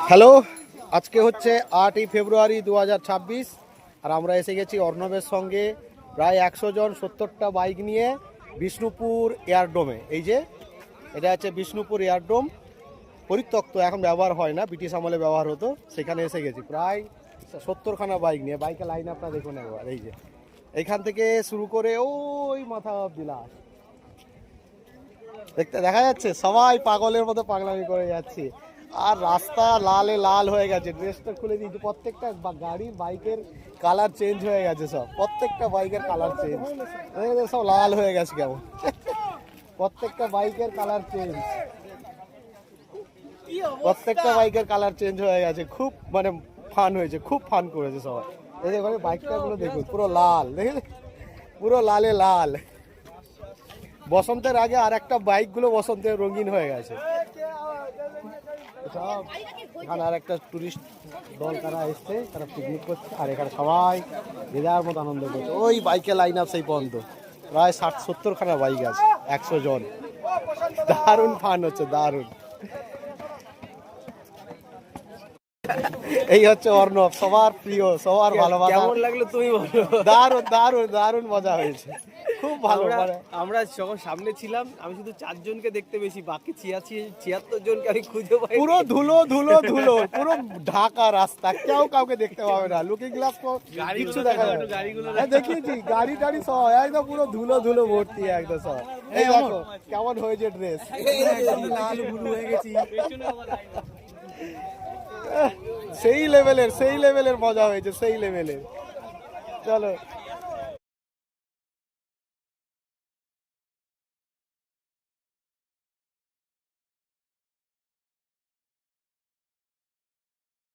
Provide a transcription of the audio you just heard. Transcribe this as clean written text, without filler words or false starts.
Hello, আজকে হচ্ছে 8ই ফেব্রুয়ারি 2026 আর আমরা এসে গেছি অর্ণবের সঙ্গে প্রায় 100 জন 70টা বাইক নিয়ে বিষ্ণুপুর এয়ারডোমে। এই যে এটা হচ্ছে বিষ্ণুপুর এয়ারডোম, পরিত্যক্ত, এখন ব্যবহার হয় না, ব্রিটিশ আমলে ব্যবহার হতো। সেখানে এসে গেছি প্রায় 70খানা বাইক নিয়ে। বাইকের লাইন আপনারা দেখুন একবার। এই যে এইখান থেকে শুরু করে ওই মাথা বিলাস দেখতে দেখা যাচ্ছে, সবাই পাগলের মতো পাগলামি করে যাচ্ছে। আর রাস্তা লালে লাল হয়ে গেছে, ড্রেসটা খুলে দিয়েছে। প্রত্যেকটা গাড়ির বাইকের কালার চেঞ্জ হয়ে গেছে, সব প্রত্যেকটা বাইকের কালার চেঞ্জ, সব লাল হয়ে গেছে কেমন। প্রত্যেকটা বাইকের কালার চেঞ্জ, প্রত্যেকটা বাইকের কালার চেঞ্জ হয়ে গেছে। খুব মানে ফান হয়েছে, খুব ফান করেছে সবাই। এই যে বাইকটা গুলো দেখুন, পুরো লাল, দেখেন পুরো লালে লাল। বসন্তের আগে আর একটা বাইক গুলো বসন্তের রঙিন হয়ে গেছে সব। এখানে আর একটা টুরিস্ট দল তারা এসছে, তারা পিকনিক করছে, আর এখানে সবাই যে যার মতো আনন্দ করছে। ওই বাইকের লাইন আপ সেই পর্যন্ত প্রায় 60-70খানা বাইক আছে, 100 জন। দারুণ ফান হচ্ছে, দারুণ। এই হচ্ছে অর্ণব, সবার প্রিয়, সবার ভালোবাসা। কেমন লাগলো তুমি বলো? দারুণ দারুণ দারুণ মজা হয়েছে, খুব ভালো। আমরা যখন সামনে ছিলাম, আমি শুধু 4 জনকে দেখতে পেয়েছি, বাকি 76 জনকে আমি খুঁজে পাই। পুরো ধুলো ধুলো ধুলো, পুরো ঢাকা রাস্তা, কেউ কাউকে দেখতে পাবে না। লুকিং গ্লাস কিছু দেখা যাবে না। দেখিয়েছি গাড়ি টাড়ি সব একদম পুরো ধুলো ধুলো ভর্তি একদম সব। এই দেখো কেমন হয়েছে ড্রেস, লাল ব্লু হয়ে গেছি। সেই লেভেলের মজা হয়েছে, সেই লেভেলের। চলো।